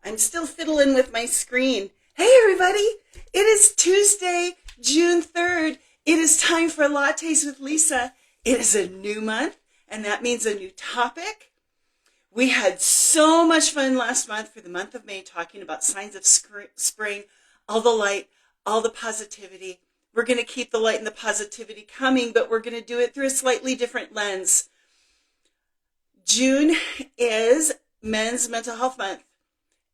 I'm still fiddling with my screen. Hey, everybody! It is Tuesday, June 3rd. It is time for Lattes with Lisa. It is a new month, and that means a new topic. We had so much fun last month for the month of May talking about signs of spring, all the light, all the positivity. We're going to keep the light and the positivity coming, but we're going to do it through a slightly different lens. June is Men's Mental Health Month,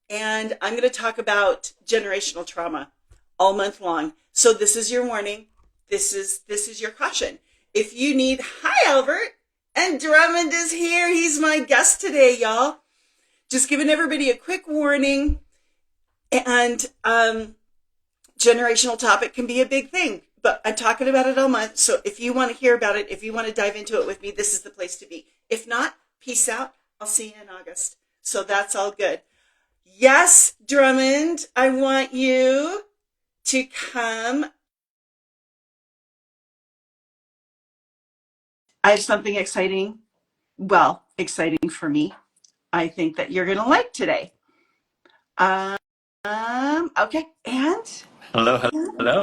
and I'm going to talk about generational trauma all month long. So this is your warning. This is your caution. If you need, hi Albert, and Drummond is here. He's my guest today, y'all. Just giving everybody a quick warning. And generational topic can be a big thing, but I'm talking about it all month. So if you want to hear about it, if you want to dive into it with me, this is the place to be. If not, peace out. I'll see you in August. So that's all good. Yes, Drummond, I want you to come. I have something exciting. Well, exciting for me. I think that you're going to like today. Okay. And Hello.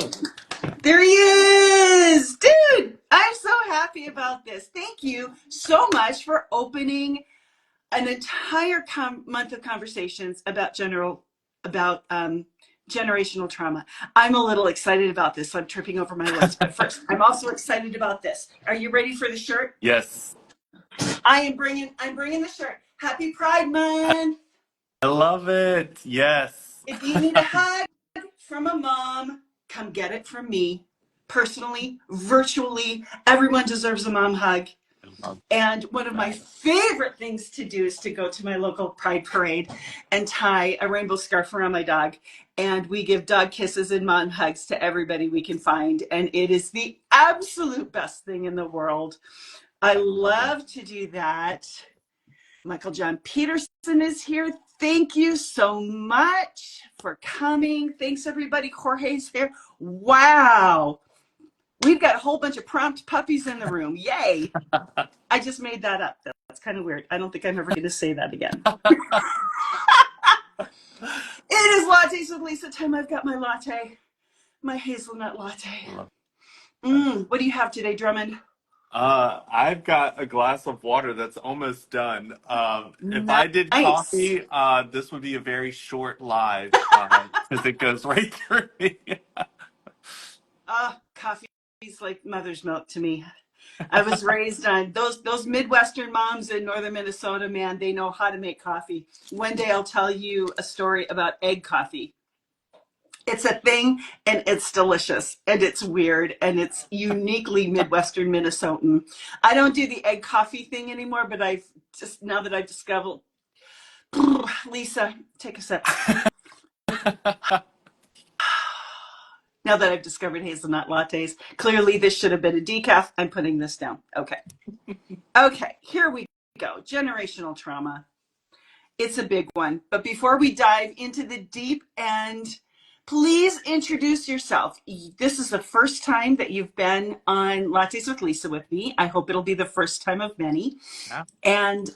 there he is. Dude, I'm so happy about this. Thank you so much for opening an entire month of conversations about generational trauma. I'm a little excited about this, so I'm tripping over my words. But first, I'm also excited about this. Are you ready for the shirt? Yes, I'm bringing the shirt. Happy Pride Month. I love it. Yes. If you need a hug from a mom, come get it from me. Personally, virtually, everyone deserves a mom hug. I love And one of my that. favorite things to do is to go to my local pride parade and tie a rainbow scarf around my dog. And we give dog kisses and mom hugs to everybody we can find. And it is the absolute best thing in the world. I I love it. love to do that. Michael John Peterson is here. Thank you so much for coming. Thanks, everybody. Jorge's here. Wow. We've got a whole bunch of prompt puppies in the room. Yay. I just made that up. That's kind of weird. I don't think I'm ever going to say that again. It is Lattes with Lisa time. I've got my latte, my hazelnut latte. I love that. What do you have today, Drummond? I've got a glass of water that's almost done. If I did Nice. coffee, this would be a very short live because it goes right through me. Coffee is like mother's milk to me. I was raised on those Midwestern moms in northern Minnesota, man, they know how to make coffee. One day I'll tell you a story about egg coffee. It's a thing and it's delicious and it's weird and it's uniquely Midwestern Minnesotan. I don't do the egg coffee thing anymore, but I've just, now that I've discovered, Lisa, take a sip. Now that I've discovered hazelnut lattes, clearly this should have been a decaf. I'm putting this down. Okay. Okay, here we go. Generational trauma. It's a big one. But before we dive into the deep end, please introduce yourself. This is the first time that you've been on Lattes with Lisa with me. I hope it'll be the first time of many. Yeah. And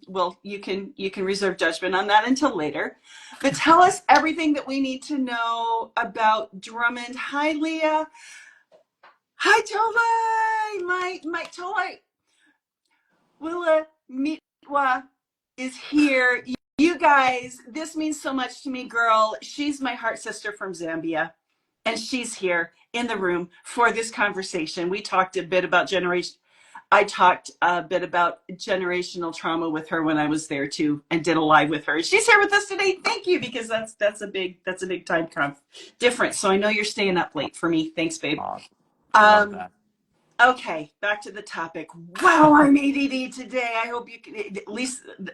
well, you can reserve judgment on that until later. But tell us everything that we need to know about Drummond. Hi, Leah. Hi, Tolai. My Tolai. Willa Mitwa is here. You guys, this means so much to me, girl. She's my heart sister from Zambia, and she's here in the room for this conversation. We talked a bit about I talked a bit about generational trauma with her when I was there too, and did a live with her. She's here with us today. Thank you, because that's a big time difference. So I know you're staying up late for me. Thanks, babe. Awesome. Love that. Okay, back to the topic. Wow, I'm ADD today. I hope you can.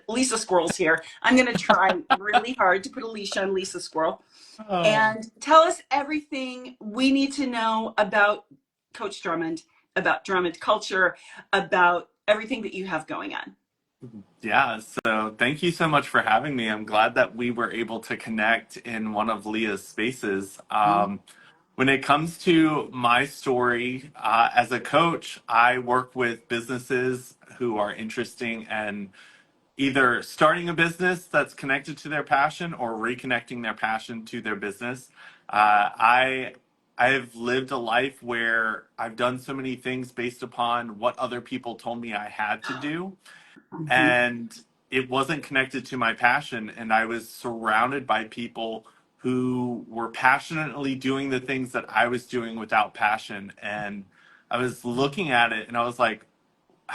Lisa Squirrel's here. I'm going to try really hard to put a leash on Lisa Squirrel. Oh. And tell us everything we need to know about Coach Drummond, about Drummond culture, about everything that you have going on. Yeah, so thank you so much for having me. I'm glad that we were able to connect in one of Leah's spaces. When it comes to my story, as a coach, I work with businesses who are interesting and either starting a business that's connected to their passion or reconnecting their passion to their business. I've lived a life where I've done so many things based upon what other people told me I had to do, Mhm. and it wasn't connected to my passion. And I was surrounded by people who were passionately doing the things that I was doing without passion. And I was looking at it and I was like,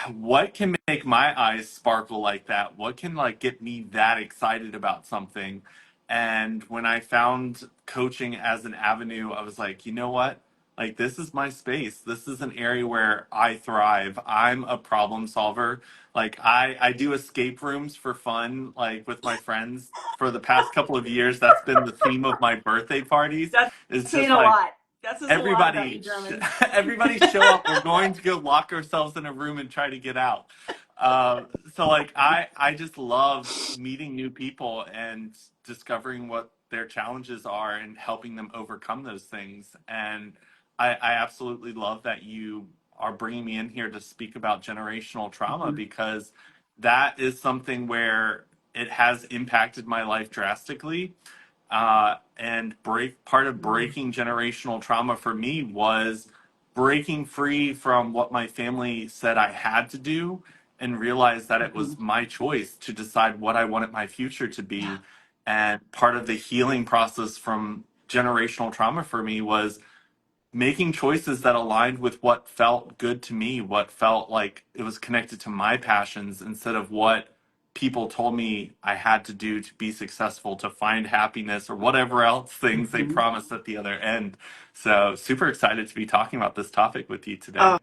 what can make my eyes sparkle like that? What can like get me that excited about something? And when I found coaching as an avenue, I was like, you know what? Like, this is my space. This is an area where I thrive. I'm a problem solver. Like, I do escape rooms for fun, like with my friends. For the past couple of years, that's been the theme of my birthday parties. That's Is saying just a like, lot. That says a lot about you, everybody Drummond. everybody show up, we're going to go lock ourselves in a room and try to get out. So like I just love meeting new people and discovering what their challenges are and helping them overcome those things. And I absolutely love that you are bringing me in here to speak about generational trauma, Mhm. because that is something where it has impacted my life drastically. And part of breaking generational trauma for me was breaking free from what my family said I had to do, and realize that it Mhm. was my choice to decide what I wanted my future to Yeah. be. And part of the healing process from generational trauma for me was making choices that aligned with what felt good to me, what felt like it was connected to my passions, instead of what people told me I had to do to be successful, to find happiness, or whatever else things they Mhm. promised at the other end. So, super excited to be talking about this topic with you today. Oh,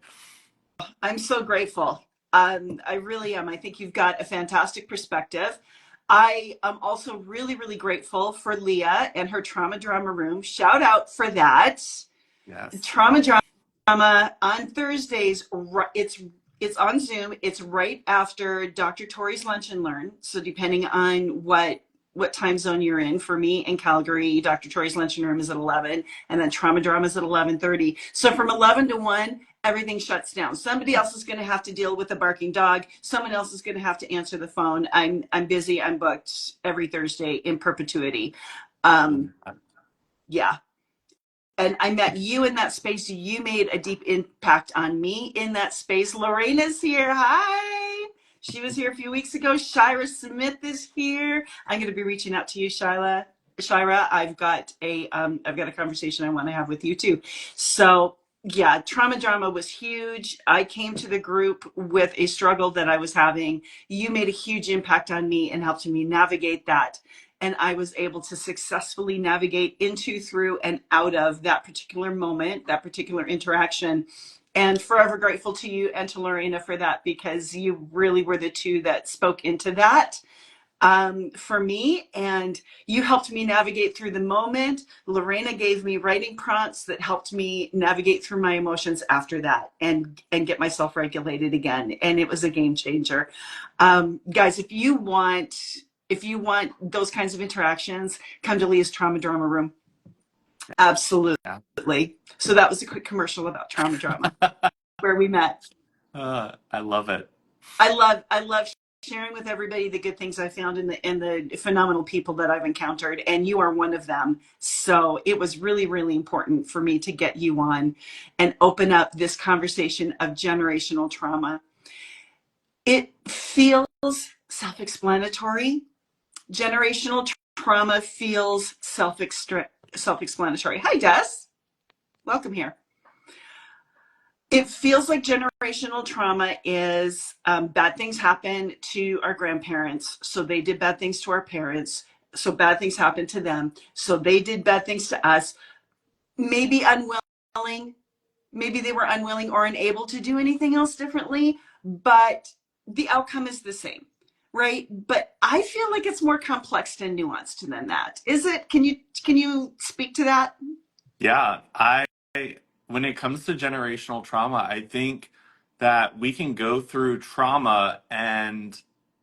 I'm so grateful. I really am. I think you've got a fantastic perspective. I am also really, really grateful for Leah and her Trauma Drama Room. Shout out for that. Yes. Trauma Drama on Thursdays. It's on Zoom. It's right after Dr. Tori's Lunch and Learn. So depending on what time zone you're in, for me in Calgary, Dr. Tori's Lunch and Learn is at 11, and then Trauma Drama is at 11:30. So from 11 to 1, everything shuts down. Somebody else is going to have to deal with a barking dog. Someone else is going to have to answer the phone. I'm busy. I'm booked every Thursday in perpetuity. Um, yeah, and I met you in that space. You made a deep impact on me in that space. Lorena's here. Hi. She was here a few weeks ago. Shira Smith is here. I'm going to be reaching out to you, Shira. Shira, I've got a conversation I want to have with you too. So yeah, trauma drama was huge. I came to the group with a struggle that I was having. You made a huge impact on me and helped me navigate that, and I was able to successfully navigate into, through, and out of that particular moment, that particular interaction. And forever grateful to you and to Lorena for that, because you really were the two that spoke into that for me. And you helped me navigate through the moment. Lorena gave me writing prompts that helped me navigate through my emotions after that, and get myself regulated again. And it was a game changer. Guys, if you want those kinds of interactions, come to Leah's Trauma Drama Room. Yeah. Absolutely. So that was a quick commercial about Trauma Drama, where we met. I love it. I love sharing with everybody the good things I found in the phenomenal people that I've encountered, and you are one of them. So it was really, really important for me to get you on and open up this conversation of generational trauma. It feels self-explanatory. Generational trauma feels self-explanatory. Hi, Des. Welcome here. It feels like generational trauma is bad things happen to our grandparents, so they did bad things to our parents, so bad things happened to them, so they did bad things to us. Maybe unwilling, maybe they were unwilling or unable to do anything else differently, but the outcome is the same, right? But I feel like it's more complex and nuanced than that. Is it? Can you speak to that? Yeah, when it comes to generational trauma, I think that we can go through trauma and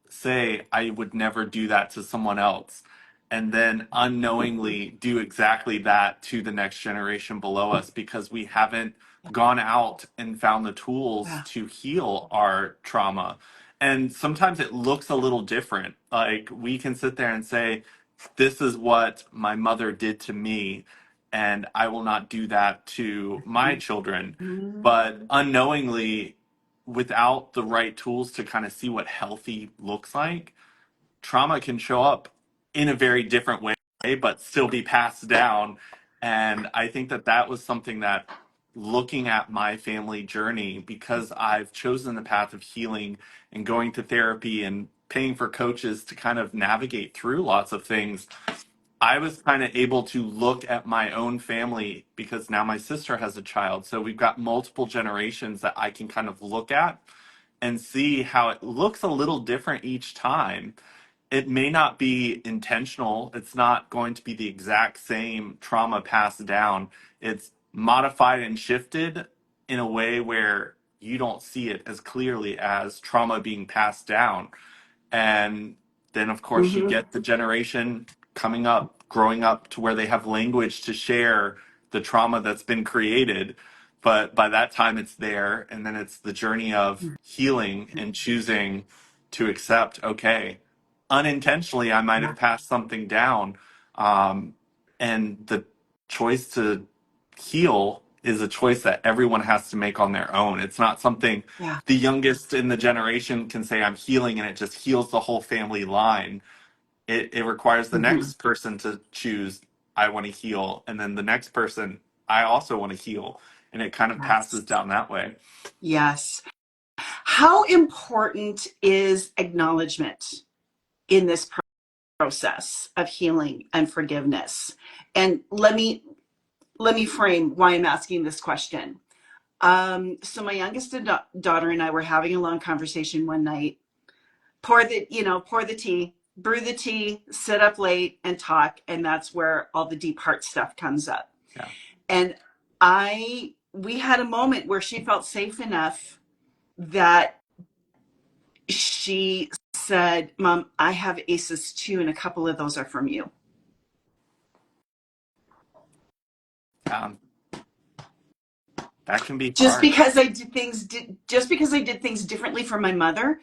say, I would never do that to someone else, and then Mhm. unknowingly do exactly that to the next generation below us, because we haven't gone out and found the tools Yeah. to heal our trauma. And sometimes it looks a little different. Like we can sit there and say, this is what my mother did to me, and I will not do that to my children. But Mhm. unknowingly, without the right tools to kind of see what healthy looks like, trauma can show up in a very different way, but still be passed down. And I think that that was something that, looking at my family journey, because I've chosen the path of healing and going to therapy and paying for coaches to kind of navigate through lots of things, I was kind of able to look at my own family, because now my sister has a child. So we've got multiple generations that I can kind of look at and see how it looks a little different each time. It may not be intentional. It's not going to be the exact same trauma passed down. It's modified and shifted in a way where you don't see it as clearly as trauma being passed down. And then, of course, you Mhm. get the generation coming up, growing up to where they have language to share the trauma that's been created. But by that time, it's there. And then it's the journey of healing and choosing to accept, okay, unintentionally, I might Yeah. have passed something down. Um, and the choice to heal is a choice that everyone has to make on their own. It's not something Yeah. the youngest in the generation can say, I'm healing, and it just heals the whole family line. It requires the Mhm. next person to choose, I want to heal. And then the next person, I also want to heal. And it kind of Yes. passes down that way. Yes. How important is acknowledgement in this process of healing and forgiveness? And let me frame why I'm asking this question. So my youngest daughter and I were having a long conversation one night. Pour the tea, brew the tea, sit up late and talk, and that's where all the deep heart stuff comes up. Yeah. And we had a moment where she felt safe enough that she said, Mom, I have aces too, and a couple of those are from you. Um, that can be Just hard. because just because I did things differently from my mother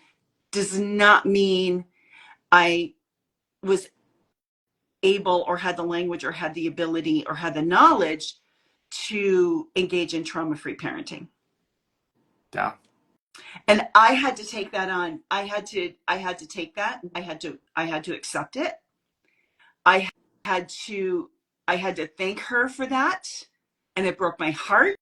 does not mean I was able or had the language or had the ability or had the knowledge to engage in trauma-free parenting. Yeah. And I had to take that on. I had to take that. I had to accept it. I had to I had to thank her for that. And it broke my heart.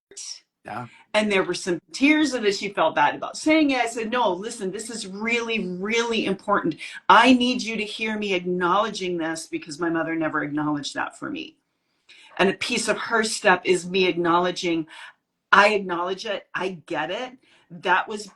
Yeah. And there were some tears, and then she felt bad about saying it. I said, no, listen, this is really, really important. I need you to hear me acknowledging this, because my mother never acknowledged that for me. And a piece of her step is me acknowledging, I acknowledge it, I get it. That was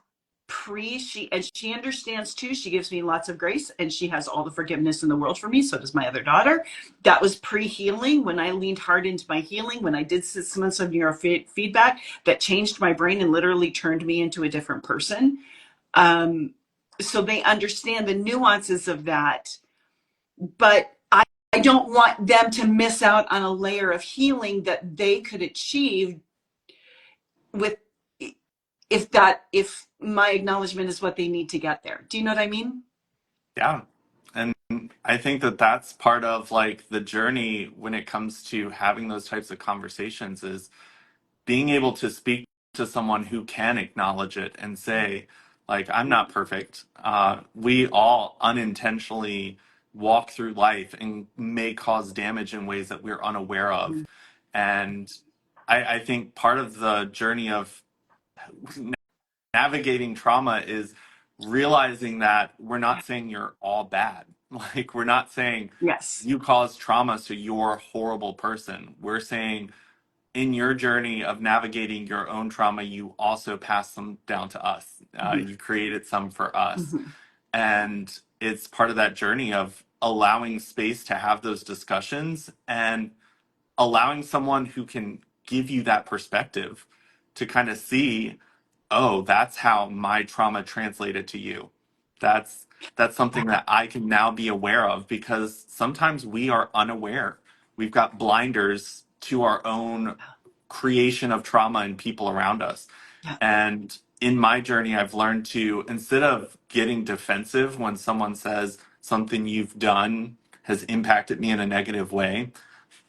she understands too. She gives me lots of grace, and she has all the forgiveness in the world for me. So does my other daughter. That was pre-healing, when I leaned hard into my healing, when I did 6 months of neurofeedback that changed my brain and literally turned me into a different person. So they understand the nuances of that, but I don't want them to miss out on a layer of healing that they could achieve with, if my acknowledgement is what they need to get there. Do you know what I mean? Yeah. And I think that that's part of like the journey when it comes to having those types of conversations, is being able to speak to someone who can acknowledge it and say, like, I'm not perfect. We all unintentionally walk through life and may cause damage in ways that we're unaware of. And I think part of the journey of navigating trauma is realizing that we're not saying you're all bad. Like, we're not saying Yes. you caused trauma, so you're a horrible person. We're saying in your journey of navigating your own trauma, you also passed some down to us. Mm-hmm. You created some for us. Mm-hmm. And it's part of that journey of allowing space to have those discussions and allowing someone who can give you that perspective to kind of see, oh, that's how my trauma translated to you. That's that's something that I can now be aware of, because sometimes we are unaware. We've got blinders to our own creation of trauma and people around us. Yeah. And in my journey, I've learned to, instead of getting defensive when someone says something you've done has impacted me in a negative way,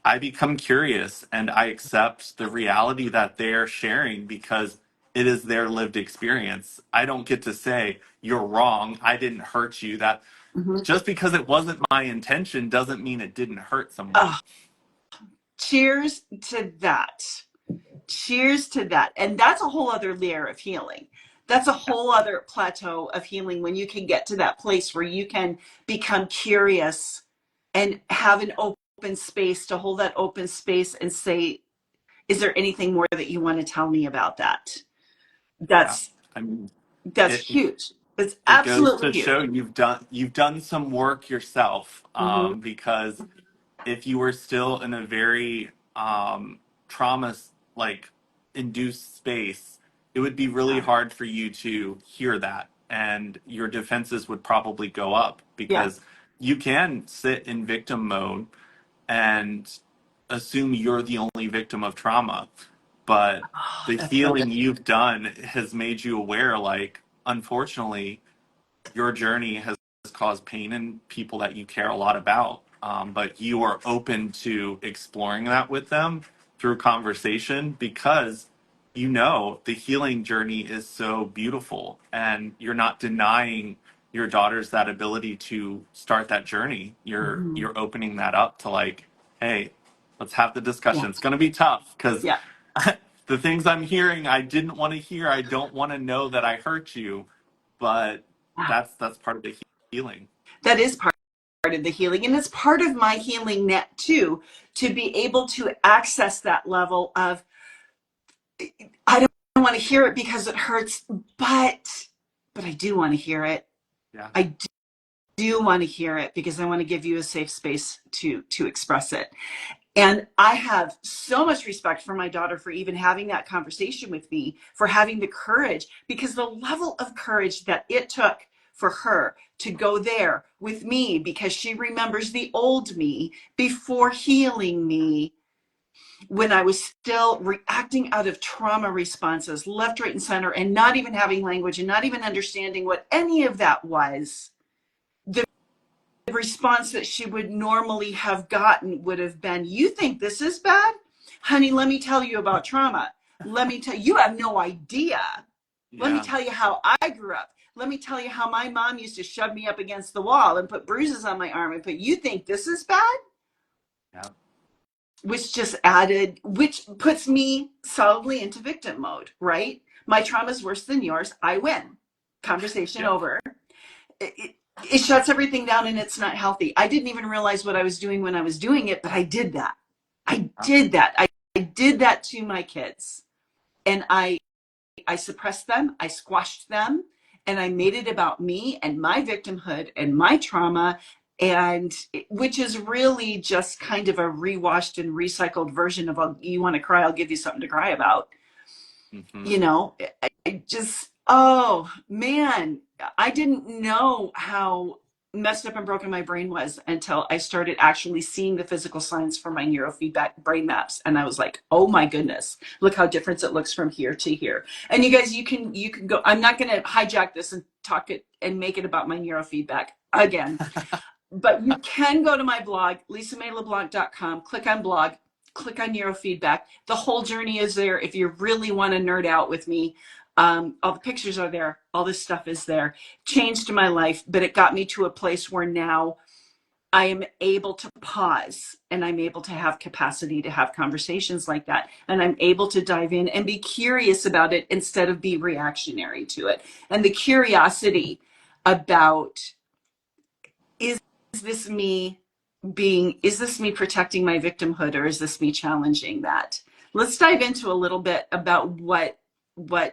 I become curious and I accept the reality that they're sharing because it is their lived experience. I don't get to say, you're wrong, I didn't hurt you. That Mhm. just because it wasn't my intention doesn't mean it didn't hurt someone. Oh, cheers to that. Cheers to that. And that's a whole other layer of healing. That's a whole other plateau of healing when you can get to that place where you can become curious and have an open space to hold that open space and say, is there anything more that you want to tell me about that? Yeah. That's I mean, that's it huge. It's it goes absolutely to huge. show you've done some work yourself, Mm-hmm. because if you were still in a very trauma like induced space, it would be really Yeah. hard for you to hear that, and your defenses would probably go up Yeah. because you can sit in victim mode and assume you're the only victim of trauma, but Oh, the that's so good. healing you've done has made you aware, like, unfortunately your journey has caused pain in people that you care a lot about. But you are open to exploring that with them through conversation because you know the healing journey is so beautiful and you're not denying your daughters that ability to start that journey. Mm-hmm. You're opening that up to, like, hey, let's have the Yeah. discussion. It's going to be tough because Yeah. the things I'm hearing I didn't want to hear. I don't want to know that I hurt you, but that's part of the healing. That is part of the healing. And it's part of my healing net too, to be able to access that level of, I don't want to hear it because it hurts, but I do want to hear it. Yeah. I do want to hear it because I want to give you a safe space to express it. And I have so much respect for my daughter for even having that conversation with me, for having the courage, because the level of courage that it took for her to go there with me, because she remembers the old me before healing me when I was still reacting out of trauma responses, left, right, and center, and not even having language and not even understanding what any of that was. The response that she would normally have gotten would have been, you think this is bad? Honey, let me tell you about trauma. Let me tell you, you have no idea. Let me Yeah. tell you how I grew up. Let me tell you how my mom used to shove me up against the wall and put bruises on my arm and put, you think this is bad? Yeah. Which just added, which puts me solidly into victim mode, right? My trauma is worse than yours. I win. Conversation Yeah. over. It shuts everything down and it's not healthy. I didn't even realize what I was doing when I was doing it, but I did that. I Yeah. did that. I did that to my kids. And I suppressed them, I squashed them, and I made it about me and my victimhood and my trauma, and which is really just kind of a rewashed and recycled version of a, you want to cry, I'll give you something to cry about. Mm-hmm. You know, I just, oh man, I didn't know how messed up and broken my brain was until I started actually seeing the physical signs for my neurofeedback brain maps. And I was like, oh my goodness, look how different it looks from here to here. And you guys, you can go, I'm not going to hijack this and talk it and make it about my neurofeedback again, but you can go to my blog, lisamaylablanc.com, click on blog, click on neurofeedback. The whole journey is there. If you really want to nerd out with me, all the pictures are there. All this stuff is there. Changed my life, but it got me to a place where now I am able to pause and I'm able to have capacity to have conversations like that. And I'm able to dive in and be curious about it instead of be reactionary to it. And the curiosity about, is this me is this me protecting my victimhood or is this me challenging that? Let's dive into a little bit about what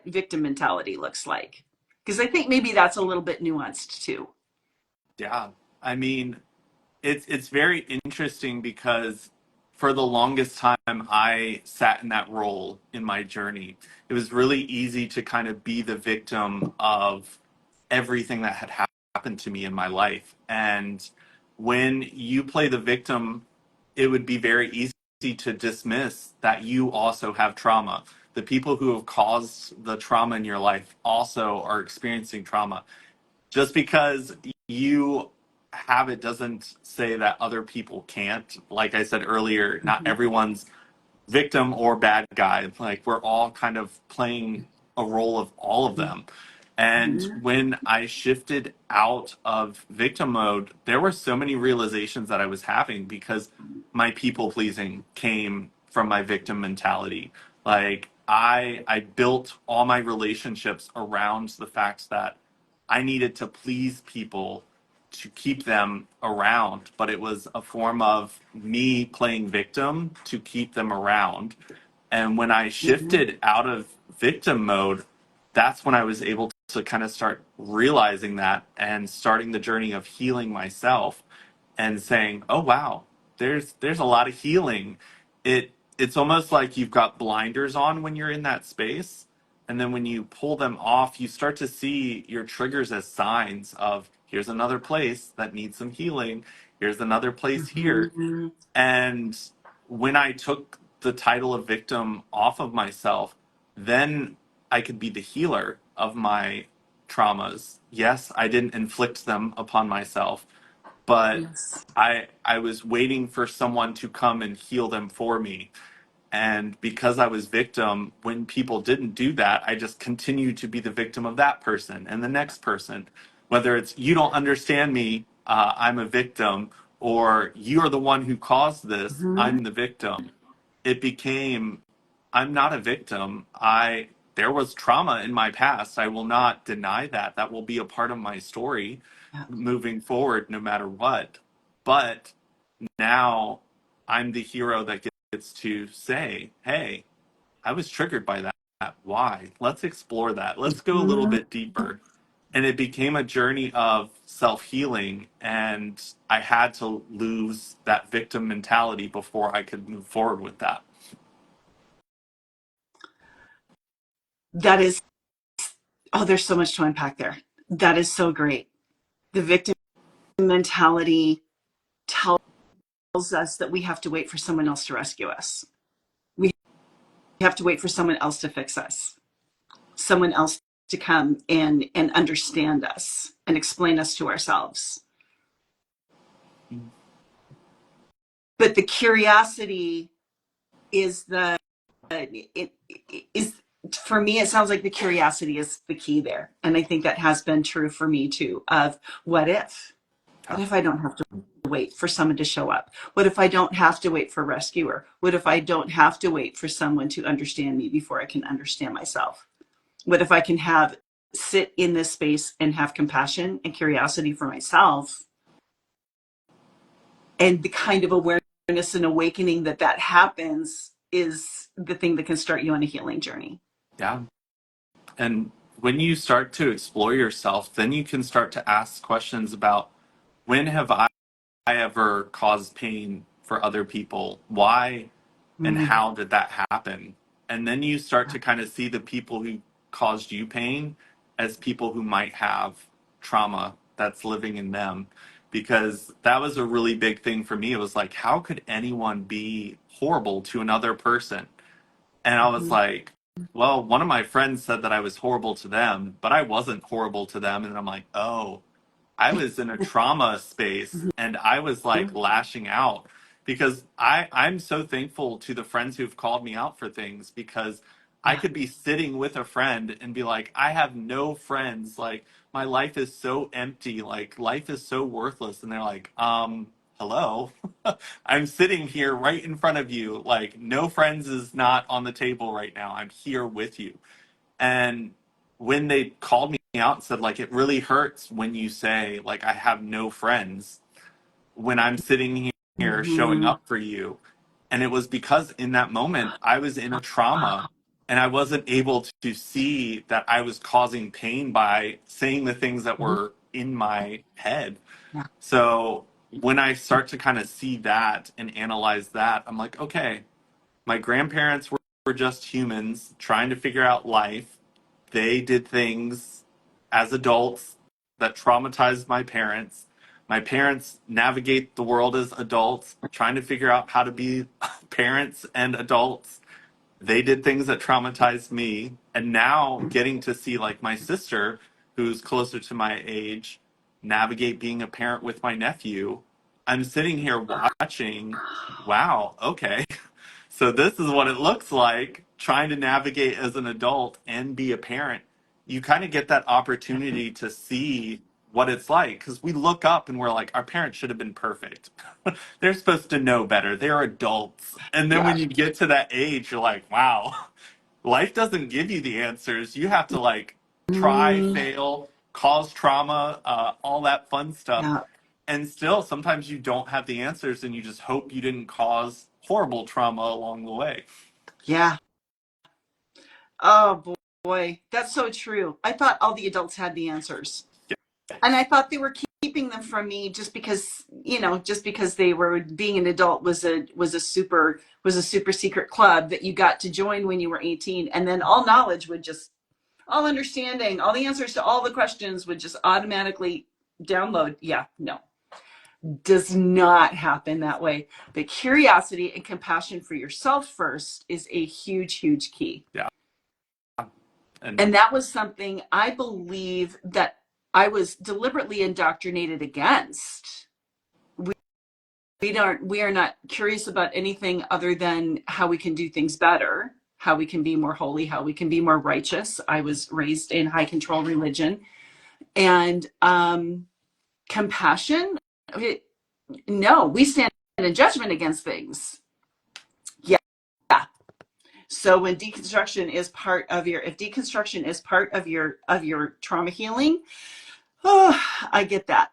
victim mentality looks like, because I think maybe that's a little bit nuanced too. Yeah. I mean, it's very interesting because for the longest time I sat in that role in my journey. It was really easy to kind of be the victim of everything that had happened to me in my life. And when you play the victim, it would be very easy to dismiss that you also have trauma. the people who have caused the trauma in your life also are experiencing trauma. Just because you have it doesn't say that other people can't. Like I said earlier, not Mhm. everyone's victim or bad guy. Like we're all kind of playing a role of all of them. And Mhm. when I shifted out of victim mode, there were so many realizations that I was having because my people pleasing came from my victim mentality. Like I built all my relationships around the fact that I needed to please people to keep them around, but it was a form of me playing victim to keep them around. And when I Mhm. shifted out of victim mode, that's when I was able to kind of start realizing that and starting the journey of healing myself and saying, "Oh wow, there's a lot of healing." It's almost like you've got blinders on when you're in that space, and then when you pull them off, you start to see your triggers as signs of here's another place that needs some healing. Here's another place here. Mhm. And when I took the title of victim off of myself, then I could be the healer of my traumas. Yes, I didn't inflict them upon myself, but Yes. I was waiting for someone to come and heal them for me. And because I was victim, when people didn't do that, I just continued to be the victim of that person and the next person. Whether it's you don't understand me, I'm a victim, or you're the one who caused this, Mhm. I'm the victim. It became I'm not a victim. I There was trauma in my past. I will not deny that. That will be a part of my story Yeah. moving forward no matter what. But now I'm the hero that gets to say, "Hey, I was triggered by that. Why? Let's explore that. Let's go a little Mhm. bit deeper." And it became a journey of self-healing, and I had to lose that victim mentality before I could move forward with that. That is, oh, there's so much to unpack there. That is so great. The victim mentality tells us that we have to wait for someone else to rescue us. We have to wait for someone else to fix us, someone else to come and understand us and explain us to ourselves. But the curiosity is it is for me, it sounds like the curiosity is the key there. And I think that has been true for me too, of what if? What if I don't have to wait for someone to show up? What if I don't have to wait for a rescuer? What if I don't have to wait for someone to understand me before I can understand myself? What if I can have sit in this space and have compassion and curiosity for myself, and the kind of awareness and awakening that that happens is the thing that can start you on a healing journey. Yeah. And when you start to explore yourself, then you can start to ask questions about when have I ever caused pain for other people? Why and Mm. how did that happen? And then you start to kind of see the people who caused you pain as people who might have trauma that's living in them. Because that was a really big thing for me. It was like, how could anyone be horrible to another person? And I was Mhm. like, well, one of my friends said that I was horrible to them, but I wasn't horrible to them. And I'm like, oh, I was in a trauma space and I was like lashing out because I'm so thankful to the friends who've called me out for things because I Yeah. could be sitting with a friend and be like, I have no friends. Like my life is so empty. Like life is so worthless. And they're like, hello. I'm sitting here right in front of you. Like no friends is not on the table right now. I'm here with you. And when they called me out and said, like, it really hurts when you say, like, I have no friends when I'm sitting here showing Mhm. up for you. And it was because in that moment, I was in a trauma and I wasn't able to see that I was causing pain by saying the things that Mhm. were in my head. Yeah. So when I start to kind of see that and analyze that, I'm like, okay, my grandparents were just humans trying to figure out life. They did things as adults that traumatized my parents. My parents navigate the world as adults, trying to figure out how to be parents and adults. they did things that traumatized me. And now getting to see like my sister, who's closer to my age, navigate being a parent with my nephew, I'm sitting here watching, wow, okay. So this is what it looks like trying to navigate as an adult and be a parent. You kind of get that opportunity to see what it's like because we look up and we're like, our parents should have been perfect. They're supposed to know better. They're adults. And then Yeah. when you get to that age, you're like, wow, life doesn't give you the answers. You have to like try, Mm, fail, cause trauma, all that fun stuff. yeah. And still, sometimes you don't have the answers and you just hope you didn't cause horrible trauma along the way. Yeah. Oh boy, that's so true. I thought all the adults had the answers. And I thought they were keeping them from me just because, just because they were being an adult was a super secret club that you got to join when you were 18, and then all knowledge would just all understanding, all the answers to all the questions would just automatically download. Yeah, no. Does not happen that way. But curiosity and compassion for yourself first is a huge, huge key. Yeah. And And that was something I believe that I was deliberately indoctrinated against. We are not curious about anything other than how we can do things better, how we can be more holy, how we can be more righteous. I was raised in high control religion. And compassion, no, we stand in judgment against things. Yeah. So when deconstruction is part of your, if deconstruction is part of your trauma healing, oh, I get that.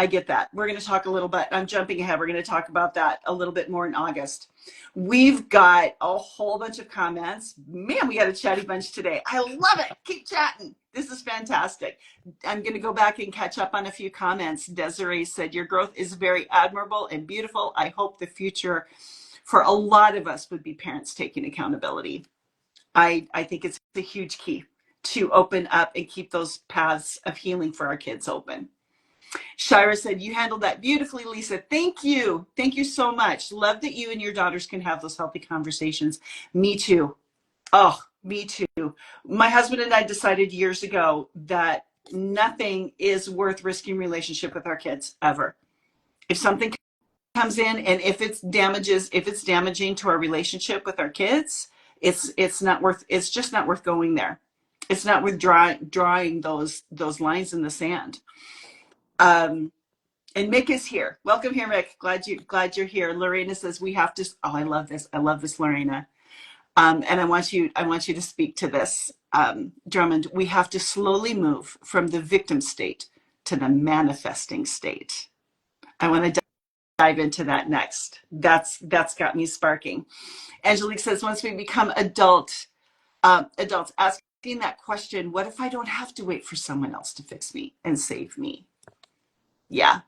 I get that. We're going to talk a little bit. I'm jumping ahead. We're going to talk about that a little bit more in August. We've got a whole bunch of comments. Man, we got a chatty bunch today. I love it. Keep chatting. This is fantastic. I'm going to go back and catch up on a few comments. Desiree said, your growth is very admirable and beautiful. I hope the future for a lot of us would be parents taking accountability. I think it's a huge key to open up and keep those paths of healing for our kids open. Shira said, you handled that beautifully, Lisa. Thank you. Thank you so much. Love that you and your daughters can have those healthy conversations. Me too. Oh, me too. My husband and I decided years ago that nothing is worth risking relationship with our kids ever. If something comes in and if it's damaging to our relationship with our kids, it's just not worth going there. It's not worth drawing those lines in the sand. And Mick is here. Welcome here, Mick. Glad you're here. Lorena says we have to. Oh, I love this. I love this, Lorena. And I want you to speak to this, Drummond. We have to slowly move from the victim state to the manifesting state. I want to dive into that next. That's got me sparking. Angelique says once we become adults asking that question, what if I don't have to wait for someone else to fix me and save me? Yeah.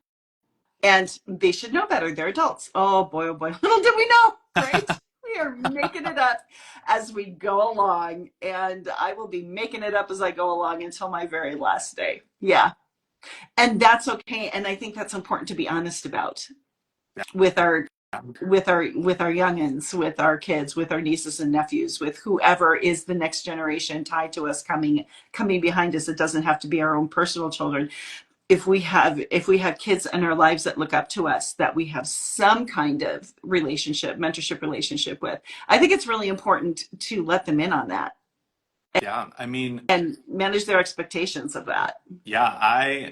And they should know better. They're adults. Oh boy, oh boy. Little did we know, right? We are making it up as we go along. And I will be making it up as I go along until my very last day. Yeah. And that's okay. And I think that's important to be honest about with our youngins, with our kids, with our nieces and nephews, with whoever is the next generation tied to us coming behind us. It doesn't have to be our own personal children. If we have kids in our lives that look up to us, that we have some kind of mentorship relationship with, I think it's really important to let them in on that. yeah, I mean, And manage their expectations of that. yeah,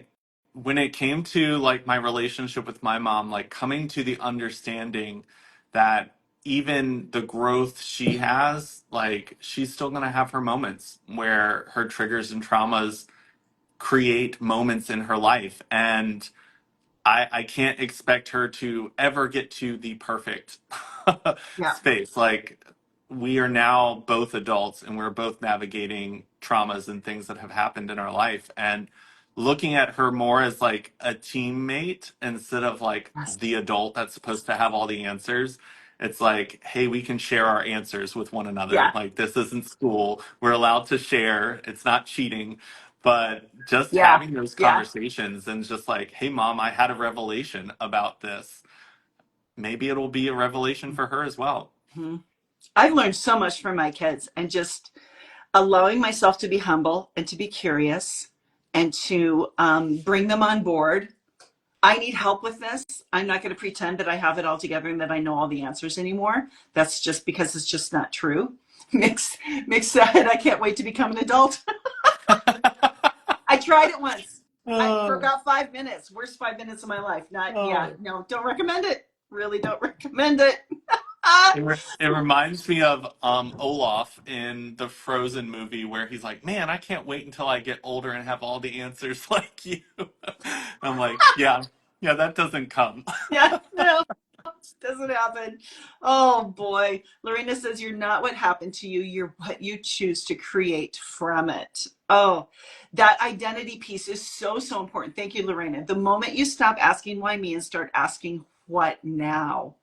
when it came to like my relationship with my mom, like coming to the understanding that even the growth she has, like she's still going to have her moments where her triggers and traumas create moments in her life. And I can't expect her to ever get to the perfect Yeah. space. Like we are now both adults and we're both navigating traumas and things that have happened in our life. And looking at her more as like a teammate instead of like Yes. the adult that's supposed to have all the answers. It's like, hey, we can share our answers with one another. Yeah. Like this isn't school. We're allowed to share. It's not cheating, but just Yeah. having those Yeah. conversations and just like, hey, mom, I had a revelation about this. Maybe it'll be a revelation for her as well. Mm-hmm. I've learned so much from my kids, and just allowing myself to be humble and to be curious and to bring them on board. I need help with this. I'm not going to pretend that I have it all together and that I know all the answers anymore. That's just because it's just not true. Mix said, I can't wait to become an adult. I tried it once. For Oh, about 5 minutes. Worst 5 minutes of my life. Not, yeah, oh. no, don't recommend it. Really don't recommend it. Ah, It reminds me of Olaf in the Frozen movie where he's like, "Man, I can't wait until I get older and have all the answers like you." I'm like, "Yeah, yeah, that doesn't come." yeah, no, doesn't happen. Oh boy. Lorena says you're not what happened to you, you're what you choose to create from it. Oh, that identity piece is so, so important. Thank you, Lorena. The moment you stop asking why me and start asking what now,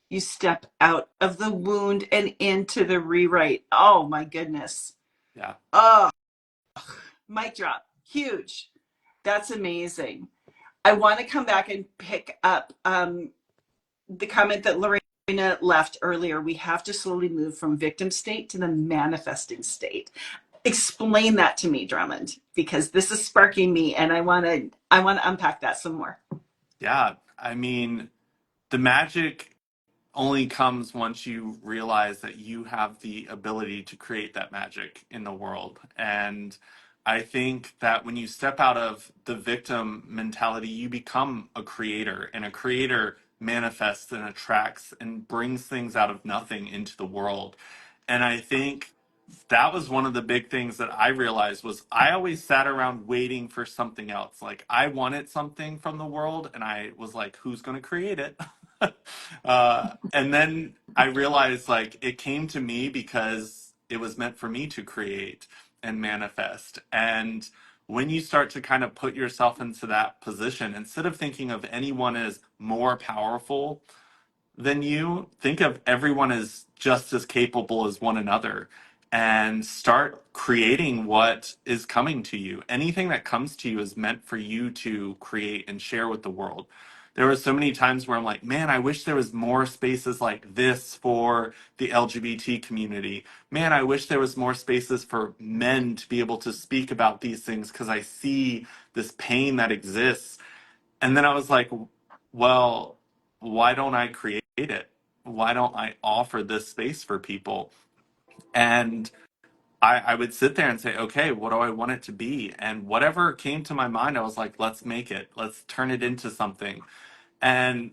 you step out of the wound and into the rewrite. Oh my goodness. Yeah, Oh, mic drop. Huge. That's amazing. I want to come back and pick up the comment that Lorena left earlier. We have to slowly move from victim state to the manifesting state. Explain that to me, Drummond, because this is sparking me, and I want to unpack that some more. yeah. I mean, the magic only comes once you realize that you have the ability to create that magic in the world. And I think that when you step out of the victim mentality, you become a creator, and a creator manifests and attracts and brings things out of nothing into the world. And I think that was one of the big things that I realized was I always sat around waiting for something else. Like I wanted something from the world, and I was like, who's going to create it? And then I realized like it came to me because it was meant for me to create and manifest. And when you start to kind of put yourself into that position, instead of thinking of anyone as more powerful then you think of everyone as just as capable as one another and start creating what is coming to you. Anything that comes to you is meant for you to create and share with the world. There were so many times where I'm like, man, I wish there was more spaces like this for the LGBT community. Man, I wish there was more spaces for men to be able to speak about these things because I see this pain that exists. And then I was like, well, why don't I create it? Why don't I offer this space for people? And I would sit there and say, okay, what do I want it to be? And whatever came to my mind, I was like, let's make it. Let's turn it into something. And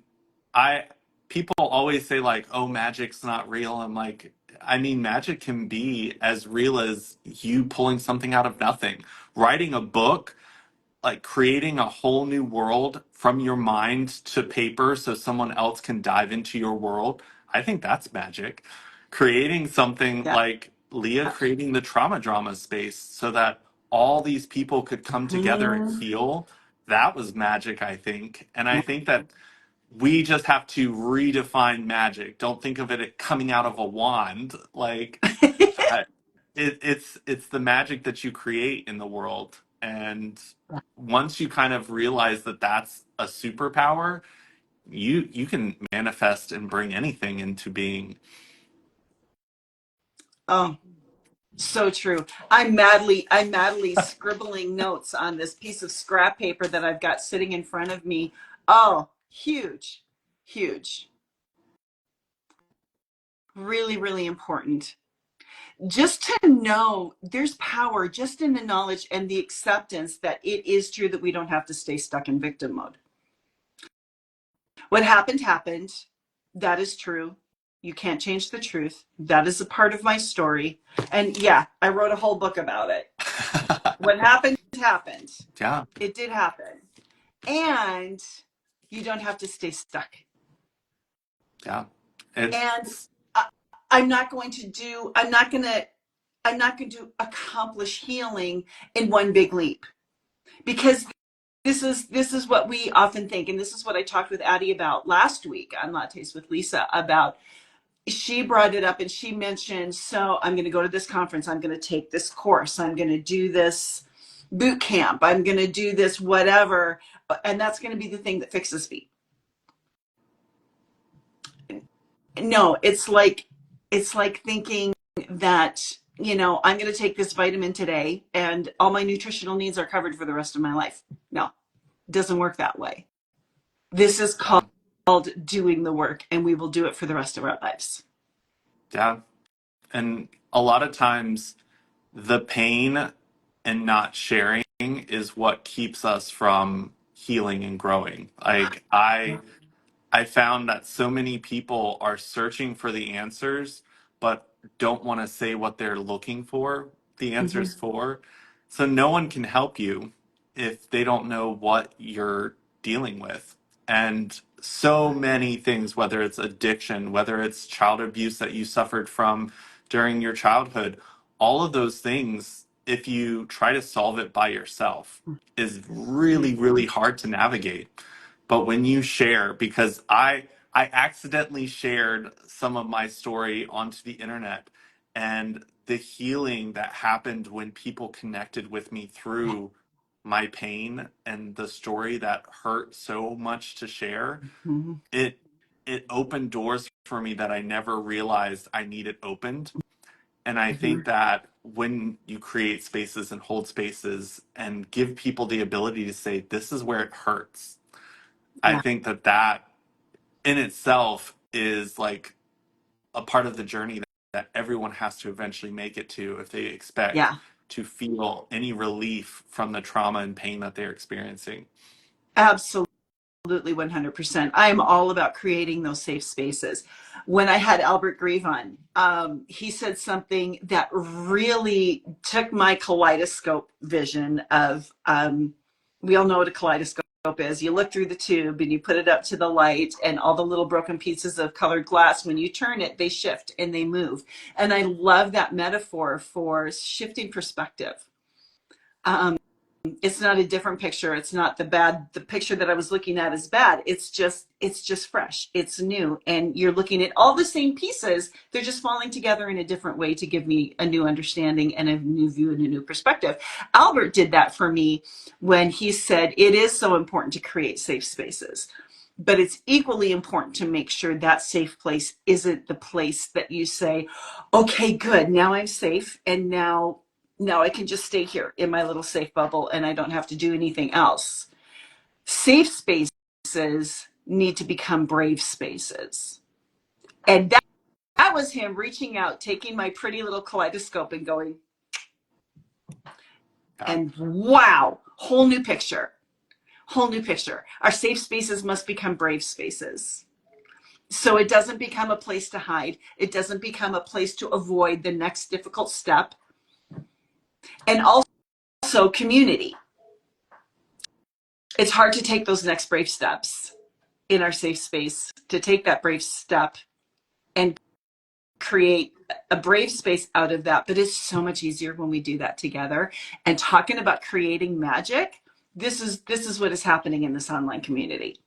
I, people always say like, oh, magic's not real. I'm like, I mean, magic can be as real as you pulling something out of nothing. Writing a book like creating a whole new world from your mind to paper so someone else can dive into your world. I think that's magic. Creating something Yeah. like Leah creating the trauma drama space so that all these people could come together and Mhm. heal. That was magic, I think. And I think that we just have to redefine magic. Don't think of it coming out of a wand. Like I, it's the magic that you create in the world, and once you kind of realize that that's a superpower, you can manifest and bring anything into being. Oh, so true. I'm madly scribbling notes on this piece of scrap paper that I've got sitting in front of me. Oh, huge, huge. Really, really important. Just to know there's power just in the knowledge and the acceptance that it is true that we don't have to stay stuck in victim mode. What happened, happened. That is true. You can't change the truth. That is a part of my story. And yeah, I wrote a whole book about it. What happened, happened. Yeah, It did happen. And you don't have to stay stuck. yeah, And it's I, I'm not going to accomplish healing in one big leap, because this is what we often think, and this is what I talked with Addie about last week on Lattes with Lisa about. She brought it up and she mentioned, so I'm going to go to this conference, I'm going to take this course, I'm going to do this boot camp, I'm going to do this whatever, and that's going to be the thing that fixes me. No, it's like It's like thinking that, I'm going to take this vitamin today and all my nutritional needs are covered for the rest of my life. No, it doesn't work that way. This is Yeah. called doing the work, and we will do it for the rest of our lives. Yeah. And a lot of times the pain and not sharing is what keeps us from healing and growing. Like I found that so many people are searching for the answers, but don't want to say what they're looking for the Mm-hmm. answers for. So no one can help you if they don't know what you're dealing with. And so many things, whether it's addiction, whether it's child abuse that you suffered from during your childhood, all of those things, if you try to solve it by yourself, is really, really hard to navigate. But when you share, because I accidentally shared some of my story onto the internet, and the healing that happened when people connected with me through my pain and the story that hurt so much to share, Mm-hmm. it it opened doors for me that I never realized I needed opened. And I Mm-hmm. think that when you create spaces and hold spaces and give people the ability to say, this is where it hurts, I Yeah. think that that in itself is like a part of the journey that everyone has to eventually make it to if they expect Yeah. to feel any relief from the trauma and pain that they're experiencing. Absolutely. Absolutely, 100%. I am all about creating those safe spaces. When I had Albert Grieve on, he said something that really took my kaleidoscope vision of, we all know what a kaleidoscope is. You look through the tube and you put it up to the light, and all the little broken pieces of colored glass, when you turn it, they shift and they move. And I love that metaphor for shifting perspective. Um, it's not a different picture. It's not the picture that I was looking at is bad. It's just fresh. It's new. And you're looking at all the same pieces. They're just falling together in a different way to give me a new understanding and a new view and a new perspective. Albert did that for me when he said it is so important to create safe spaces. But it's equally important to make sure that safe place isn't the place that you say, okay, good, now I'm safe, and now I can just stay here in my little safe bubble and I don't have to do anything else. Safe spaces need to become brave spaces. And that was him reaching out, taking my pretty little kaleidoscope and going, Yeah. and wow, whole new picture, whole new picture. Our safe spaces must become brave spaces. So it doesn't become a place to hide. It doesn't become a place to avoid the next difficult step. And also community. It's hard to take those next brave steps in our safe space, to take that brave step and create a brave space out of that. But it's so much easier when we do that together. And talking about creating magic, this is what is happening in this online community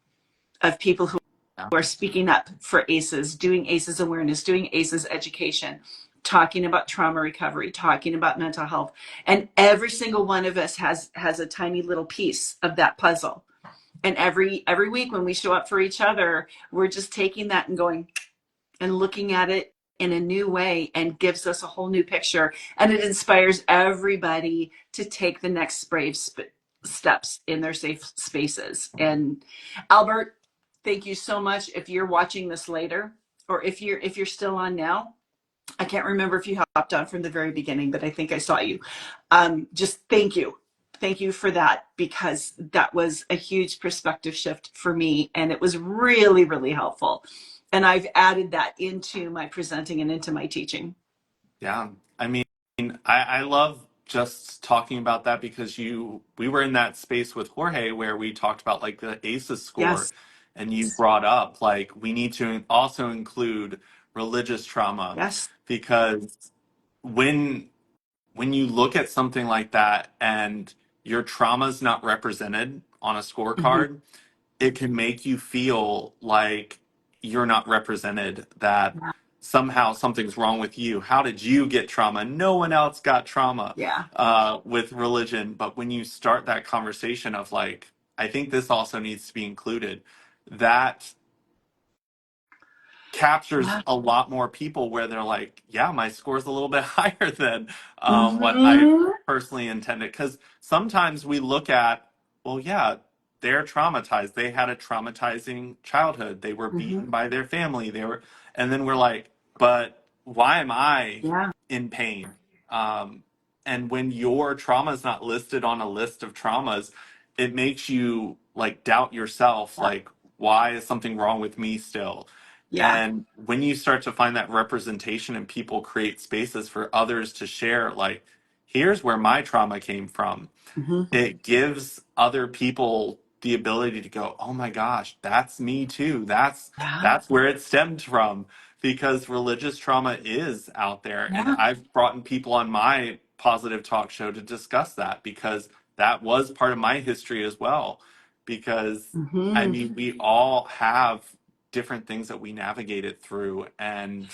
of people who Yeah. are speaking up for ACEs, doing ACEs awareness, doing ACEs education, talking about trauma recovery, talking about mental health. And every single one of us has a tiny little piece of that puzzle. And every week when we show up for each other, we're just taking that and going and looking at it in a new way, and gives us a whole new picture, and it inspires everybody to take the next brave steps in their safe spaces. And Albert, thank you so much. If you're watching this later, or if you're still on now, I can't remember if you hopped on from the very beginning, but I think I saw you. Just thank you. Thank you for that, because that was a huge perspective shift for me. And it was really, really helpful. And I've added that into my presenting and into my teaching. Yeah. I mean, I love just talking about that because we were in that space with Jorge where we talked about like the ACEs score, Yes. and you brought up like we need to also include religious trauma, Yes. because when when you look at something like that and your trauma's not represented on a Mm-hmm. scorecard, it can make you feel like you're not represented, that Yeah. somehow something's wrong with you. How did you get trauma? No one else got trauma Yeah. with religion. But when you start that conversation of like, I think this also needs to be included, that captures Yeah. a lot more people where they're like, yeah, my score's a little bit higher than what I Mm-hmm. personally intended. Because sometimes we look at, well, yeah, they're traumatized. They had a traumatizing childhood. They were Mm-hmm. beaten by their family. And then we're like, but why am I Yeah. in pain? Um, and when your trauma is not listed on a list of traumas, it makes you like doubt yourself. Yeah. Like, why is something wrong with me still? Yeah. And when you start to find that representation and people create spaces for others to share, like, here's where my trauma came from, Mm-hmm. it gives other people the ability to go, oh my gosh, that's me too. Yeah. That's where it stemmed from, because religious trauma is out there. And Yeah. I've brought in people on my positive talk show to discuss that, because that was part of my history as well. Because I Mm-hmm. mean, we all have different things that we navigated through, and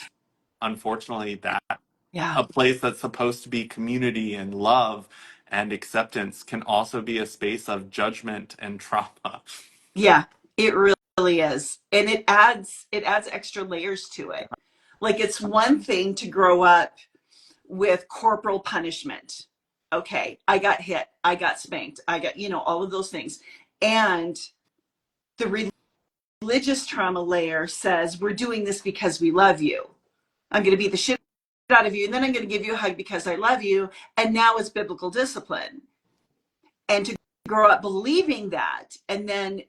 unfortunately that Yeah. a place that's supposed to be community and love and acceptance can also be a space of judgment and trauma. Yeah. It really is. And it adds extra layers to it. Like it's one thing to grow up with corporal punishment. Okay, I got hit, I got spanked, I got, all of those things. And the religious trauma layer says, we're doing this because we love you. I'm going to beat the shit out of you, and then I'm going to give you a hug because I love you. And now it's biblical discipline. And to grow up believing that, and then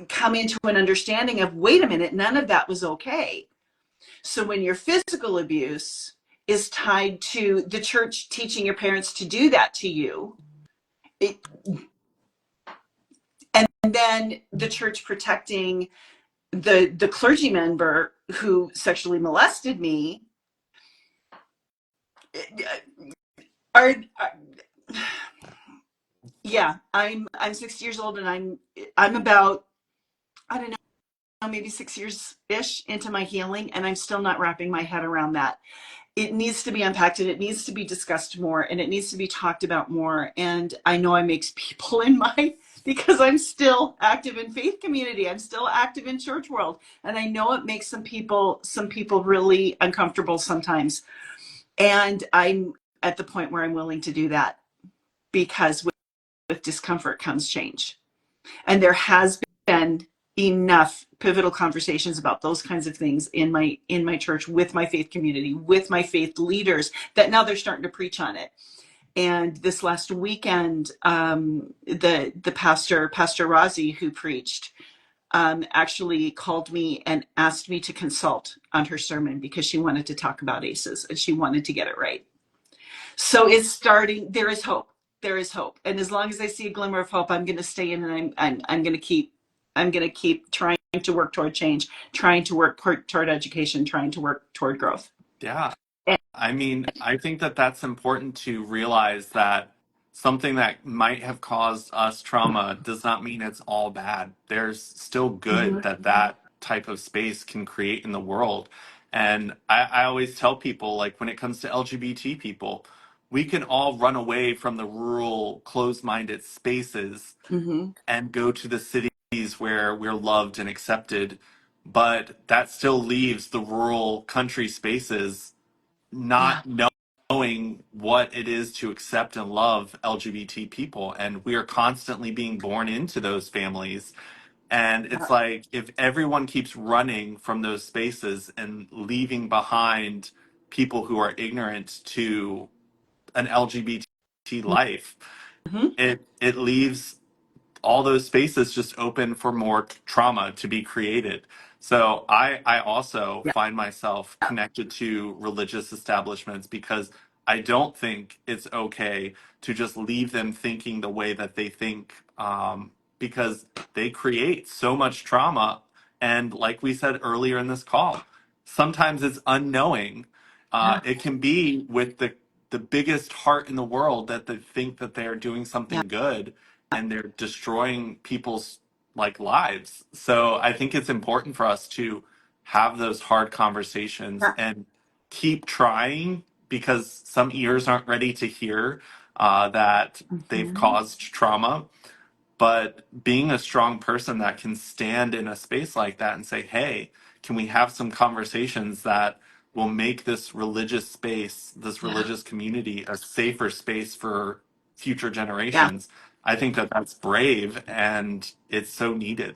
come into an understanding of, wait a minute, none of that was okay. So when your physical abuse is tied to the church teaching your parents to do that to you, it, and then the church protecting the clergy member who sexually molested me, are yeah, I'm 60 years old, and I'm about, I don't know, maybe 6 years ish into my healing, and I'm still not wrapping my head around that. It needs to be unpacked, and it needs to be discussed more, and it needs to be talked about more. And I know I makes people in my, because I'm still active in faith community, I'm still active in church world, and I know it makes some people really uncomfortable sometimes. And I'm at the point where I'm willing to do that, because with discomfort comes change. And there has been enough pivotal conversations about those kinds of things in my church, with my faith community, with my faith leaders, that now they're starting to preach on it. And this last weekend, the Pastor Razi, who preached, actually called me and asked me to consult on her sermon, because she wanted to talk about ACEs and she wanted to get it right. So it's starting. There is hope. There is hope. And as long as I see a glimmer of hope, I'm going to stay in, and I'm going to keep trying to work toward change, trying to work toward education, trying to work toward growth. Yeah. And, I mean, I think that that's important to realize, that something that might have caused us trauma does not mean it's all bad. There's still good mhm, that that type of space can create in the world. And I always tell people, like, when it comes to LGBT people, we can all run away from the rural, closed minded spaces mhm, and go to the cities where we're loved and accepted. But that still leaves the rural country spaces yeah, not knowing what it is to accept and love LGBT people. And we are constantly being born into those families. And yeah, it's like, if everyone keeps running from those spaces and leaving behind people who are ignorant to an LGBT life, mhm, it leaves all those spaces just open for more trauma to be created. So I also yeah, find myself connected to religious establishments, because I don't think it's okay to just leave them thinking the way that they think, because they create so much trauma. And like we said earlier in this call, sometimes it's unknowing. yeah, It can be with the biggest heart in the world, that they think that they're doing yeah, something good, and they're destroying people's like lives. So I think it's important for us to have those hard conversations yeah, and keep trying, because some ears aren't ready to hear that they've mhm, caused trauma. But being a strong person that can stand in a space like that and say, hey, can we have some conversations that will make this religious space, this Yeah. religious community, a safer space for future Yeah. generations? I think that that's brave and it's so needed.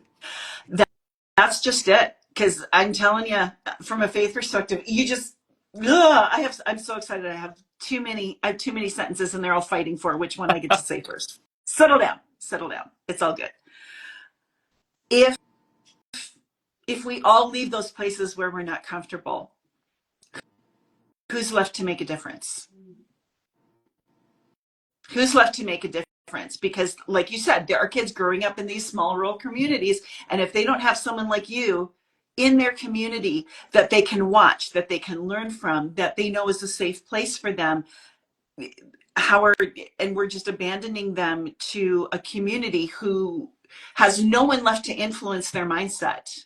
That, that's just it. Because I'm telling you, from a faith perspective, you just, ugh, I'm so excited. I have too many sentences and they're all fighting for which one I get to say first. Settle down. Settle down. It's all good. If we all leave those places where we're not comfortable, who's left to make a difference? Who's left to make a difference? Because, like you said, there are kids growing up in these small rural communities, and if they don't have someone like you in their community that they can watch, that they can learn from, that they know is a safe place for them, how are and we're just abandoning them to a community who has no one left to influence their mindset.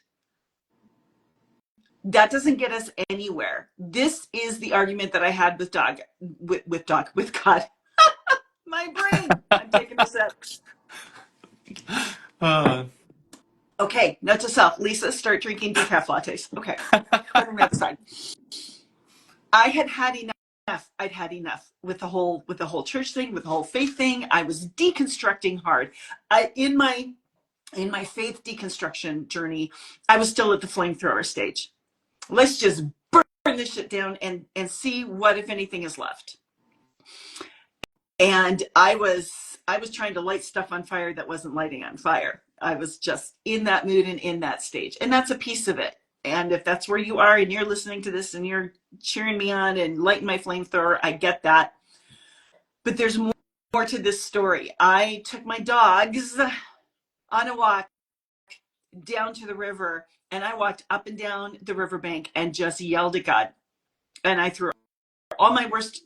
That doesn't get us anywhere. This is the argument that I had with with God. My brain. I'm taking a sip. Uh, Okay, note to self: Lisa, start drinking decaf lattes. Okay, put them aside. I had had enough. I'd had enough with the whole church thing, with the whole faith thing. I was deconstructing hard. In my faith deconstruction journey, I was still at the flamethrower stage. Let's just burn this shit down and see what, if anything, is left. And I was trying to light stuff on fire that wasn't lighting on fire. I was just in that mood and in that stage. And that's a piece of it. And if that's where you are and you're listening to this and you're cheering me on and lighting my flamethrower, I get that. But there's more to this story. I took my dogs on a walk down to the river, and I walked up and down the riverbank and just yelled at God. And I threw all my worst,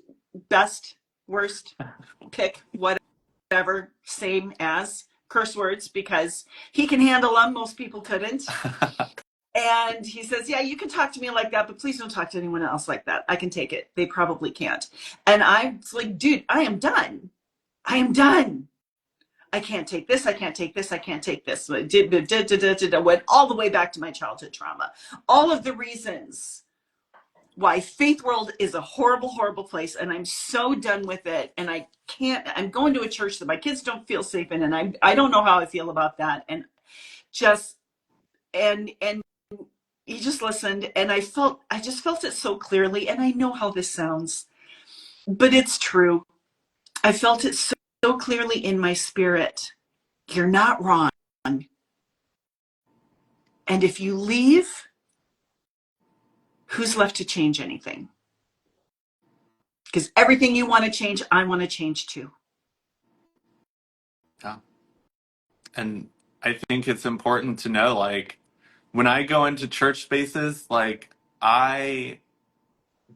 pick, whatever, same as curse words, because he can handle them. Most people couldn't. And he says, yeah, you can talk to me like that, but please don't talk to anyone else like that. I can take it. They probably can't. And I'm like, dude, I am done. I am done. I can't take this. I can't take this. I can't take this. Went all the way back to my childhood trauma. All of the reasons why faith world is a horrible, horrible place. And I'm so done with it. And I'm going to a church that my kids don't feel safe in. And I don't know how I feel about that. And just, and he just listened, and I just felt it so clearly. And I know how this sounds, but it's true. I felt it so clearly in my spirit. You're not wrong. And if you leave, who's left to change anything? Because everything you want to change, I want to change too. yeah. And I think it's important to know, like, when I go into church spaces, like, I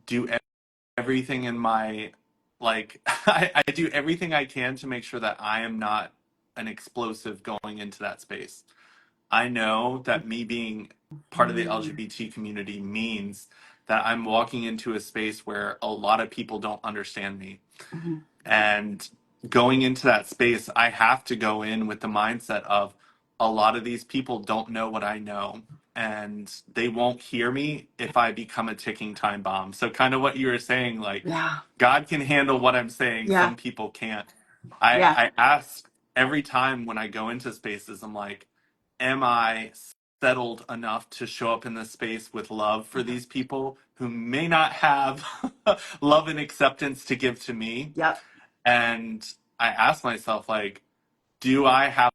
do everything in my, like, I do everything I can to make sure that I am not an explosive going into that space. I know that me being part of the LGBT community means that I'm walking into a space where a lot of people don't understand me. Mm-hmm. And going into that space, I have to go in with the mindset of a lot of these people don't know what I know. And they won't hear me if I become a ticking time bomb. So, kind of what you were saying, like, Yeah. God can handle what I'm saying, Yeah. some people can't. Yeah. I ask every time when I go into spaces, I'm like, am I settled enough to show up in this space with love for these people who may not have love and acceptance to give to me? Yep. And I ask myself, like, do I have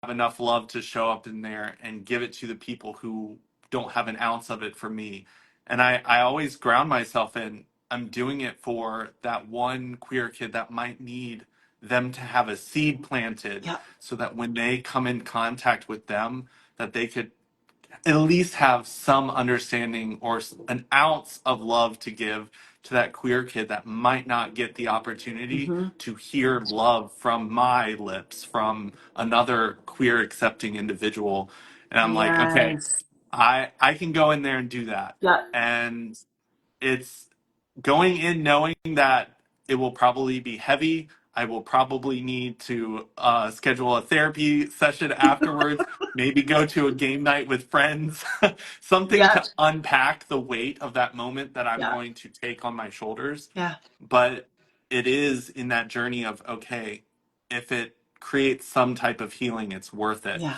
enough love to show up in there and give it to the people who don't have an ounce of it for me? And I always ground myself in, I'm doing it for that one queer kid that might need them to have a seed planted Yep. so that when they come in contact with them, that they could at least have some understanding or an ounce of love to give to that queer kid that might not get the opportunity Mm-hmm. to hear love from my lips, from another queer accepting individual. And I'm like, okay, Yes. I can go in there and do that. Yep. And it's going in knowing that it will probably be heavy. I will probably need to schedule a therapy session afterwards, maybe go to a game night with friends, something Yeah. to unpack the weight of that moment that I'm Yeah. going to take on my shoulders. Yeah. But it is in that journey of, okay, if it creates some type of healing, it's worth it. Yeah.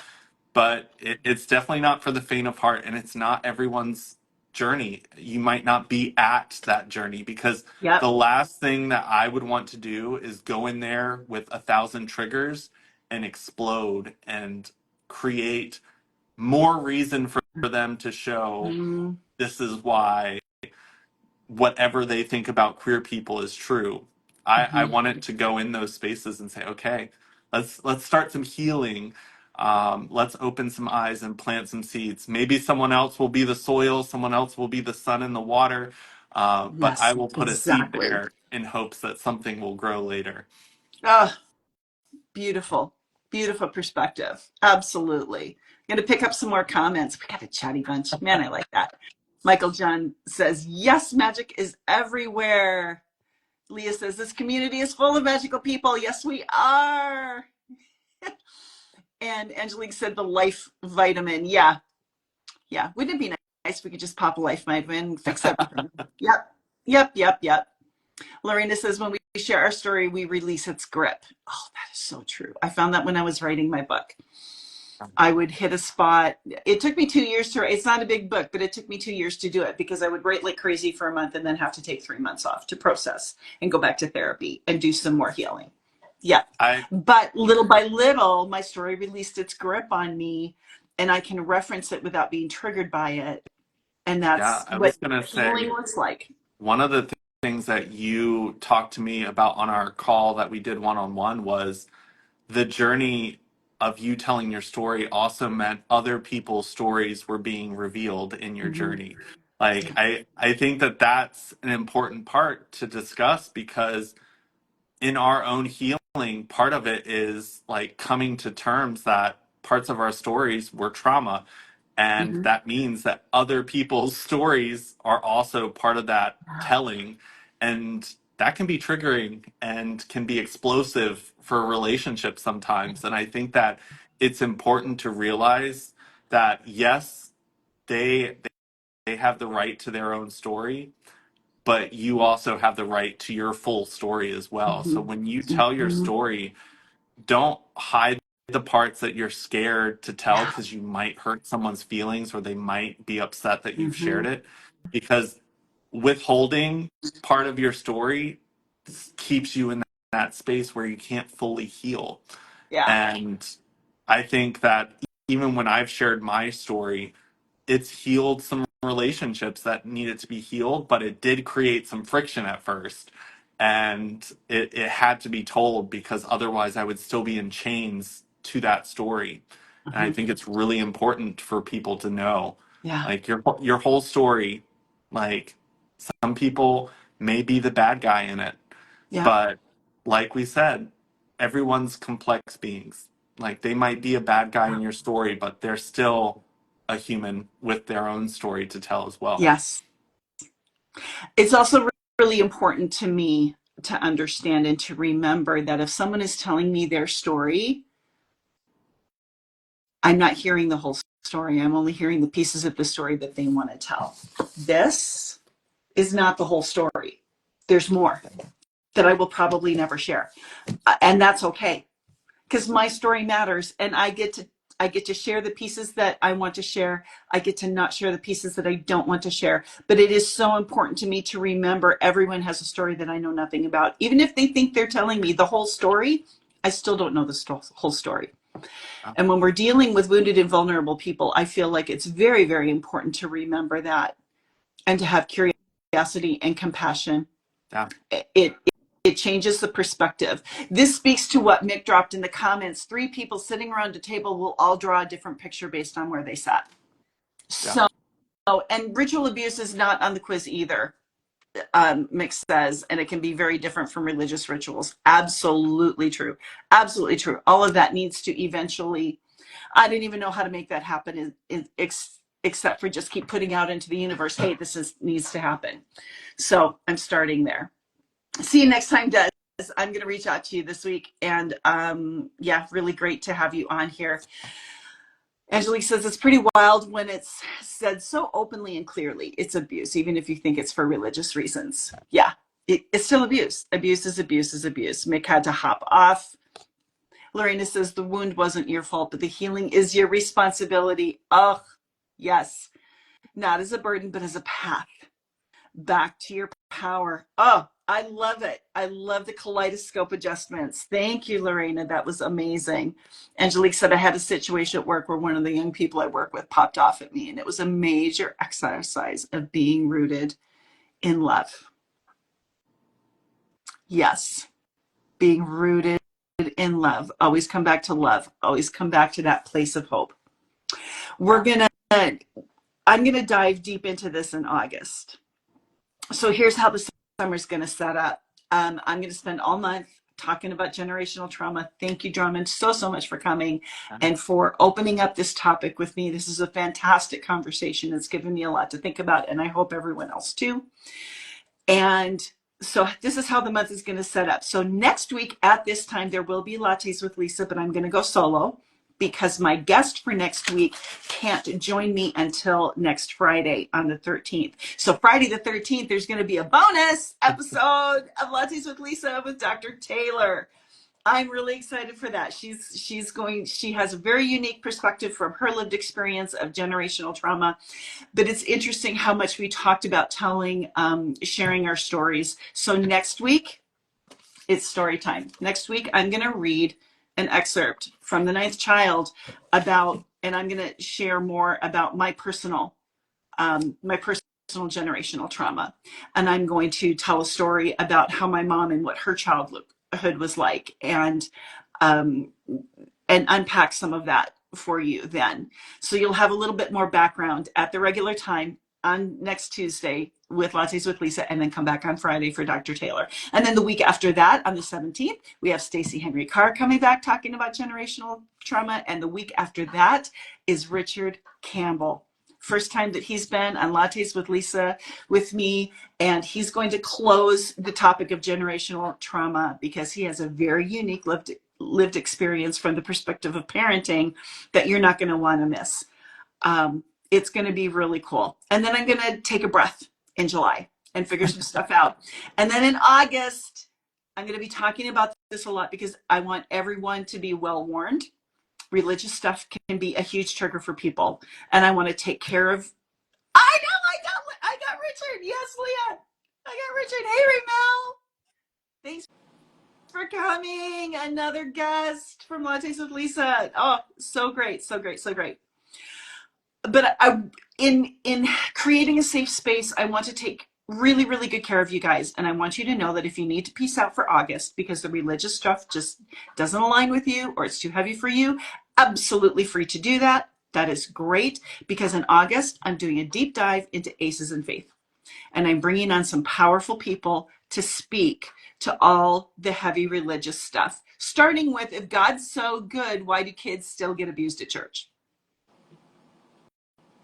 But it's definitely not for the faint of heart, and it's not everyone's journey. You might not be at that journey, because Yep. the last thing that I would want to do is go in there with 1,000 triggers and explode and create more reason for them to show Mm, this is why whatever they think about queer people is true. I mm-hmm. want it to go in those spaces and say, okay, let's start some healing. Let's open some eyes and plant some seeds. Maybe someone else will be the soil, someone else will be the sun and the water, but I Yes, will put a seed exactly. there in hopes that something will grow later. Oh, beautiful. Beautiful perspective. Absolutely. I'm going to pick up some more comments. We got a chatty bunch. Man, I like that. Michael John says, yes, magic is everywhere. Leah says, this community is full of magical people. Yes, we are. And Angelique said, the life vitamin. Yeah. Yeah. Wouldn't it be nice if we could just pop a life vitamin and fix everything? Yep. Yep. Yep. Yep. Lorena says, when we share our story, we release its grip. Oh, that is so true. I found that when I was writing my book. I would hit a spot. It took me 2 years to write. It's not a big book, but it took me 2 years to do it, because I would write like crazy for a month and then have to take 3 months off to process and go back to therapy and do some more healing. Yeah. I But little by little, my story released its grip on me, and I can reference it without being triggered by it. And yeah, that's I what was gonna healing say, looks like. one of the things that you talked to me about on our call that we did one on one was the journey of you telling your story also meant other people's stories were being revealed in your Mm-hmm. journey. Like, I think that that's an important part to discuss, because in our own healing, part of it is like coming to terms that parts of our stories were trauma. And Mm-hmm. that means that other people's stories are also part of that telling. And that can be triggering and can be explosive for a relationship sometimes. And I think that it's important to realize that, yes, they they have the right to their own story, but you also have the right to your full story as well. So Mm-hmm. when you tell your Mm-hmm. story, don't hide the parts that you're scared to tell Yeah. because you might hurt someone's feelings or they might be upset that you've Mm-hmm. shared it. Because withholding part of your story keeps you in that space where you can't fully heal. Yeah. And I think that even when I've shared my story, it's healed some relationships that needed to be healed, but it did create some friction at first. And it had to be told, because otherwise I would still be in chains to that story. And I Mm-hmm. think it's really important for people to know, Yeah. like, your whole story. Like, some people may be the bad guy in it, Yeah. but like we said, everyone's complex beings. Like, they might be a bad guy in your story, but they're still a human with their own story to tell as well. Yes. It's also really important to me to understand and to remember that if someone is telling me their story, I'm not hearing the whole story. I'm only hearing the pieces of the story that they want to tell. This is not the whole story. There's more that I will probably never share. And that's okay, because my story matters, and I get to share the pieces that I want to share. I get to not share the pieces that I don't want to share. But it is so important to me to remember everyone has a story that I know nothing about. Even if they think they're telling me the whole story, I still don't know the whole story. Yeah. And when we're dealing with wounded and vulnerable people, I feel like it's very, very important to remember that, and to have curiosity and compassion. Yeah. It it changes the perspective. This speaks to what Mick dropped in the comments. Three people sitting around a table will all draw a different picture based on where they sat. Yeah. So, and ritual abuse is not on the quiz either, Mick says, and it can be very different from religious rituals. Absolutely true. Absolutely true. All of that needs to eventually, I didn't even know how to make that happen, except for just keep putting out into the universe, hey, needs to happen. So I'm starting there. See you next time, Des. I'm going to reach out to you this week. And yeah, really great to have you on here. Angelique says it's pretty wild when it's said so openly and clearly. It's abuse, even if you think it's for religious reasons. Yeah, it's still abuse. Abuse is abuse is abuse. Mick had to hop off. Lorena says the wound wasn't your fault, but the healing is your responsibility. Oh, yes. Not as a burden, but as a path back to your power. Oh, I love it. I love the kaleidoscope adjustments. Thank you, Lorena. That was amazing. Angelique said I had a situation at work where one of the young people I work with popped off at me, and it was a major exercise of being rooted in love. Yes, being rooted in love. Always come back to love. Always come back to that place of hope. I'm gonna dive deep into this in August. So here's how the summer's going to set up. I'm going to spend all month talking about generational trauma. Thank you, Drummond, so much for coming and for opening up this topic with me. This is a fantastic conversation. It's given me a lot to think about, and I hope everyone else too. And so this is how the month is going to set up. So next week at this time, there will be Lattes with Lisa, but I'm going to go solo because my guest for next week can't join me until next Friday on the 13th. So Friday the 13th, there's going to be a bonus episode of Lattes with Lisa with Dr. Taylor. I'm really excited for that. She has a very unique perspective from her lived experience of generational trauma. But it's interesting how much we talked about sharing our stories. So next week, it's story time. Next week, I'm going to read an excerpt from The Ninth Child and I'm going to share more about my personal generational trauma. And I'm going to tell a story about how my mom and what her childhood was like, and unpack some of that for you then. So you'll have a little bit more background at the regular time on next Tuesday with Lattes with Lisa, and then come back on Friday for Dr. Taylor. And then the week after that, on the 17th, we have Stacey Henry Carr coming back talking about generational trauma. And the week after that is Richard Campbell. First time that he's been on Lattes with Lisa with me, and he's going to close the topic of generational trauma because he has a very unique lived experience from the perspective of parenting that you're not going to want to miss. It's going to be really cool. And then I'm going to take a breath in July and figure some stuff out. And then in August, I'm going to be talking about this a lot because I want everyone to be well warned. Religious stuff can be a huge trigger for people, and I want to take care of. I got Richard. Yes, Leah, I got Richard. Hey, Ramel, thanks for coming. Another guest from Lattes with Lisa. Oh, so great, so great, so great. But in creating a safe space, I want to take really, really good care of you guys. And I want you to know that if you need to peace out for August because the religious stuff just doesn't align with you or it's too heavy for you, absolutely free to do that. That is great, because in August, I'm doing a deep dive into Aces in Faith. And I'm bringing on some powerful people to speak to all the heavy religious stuff. Starting with, if God's so good, why do kids still get abused at church?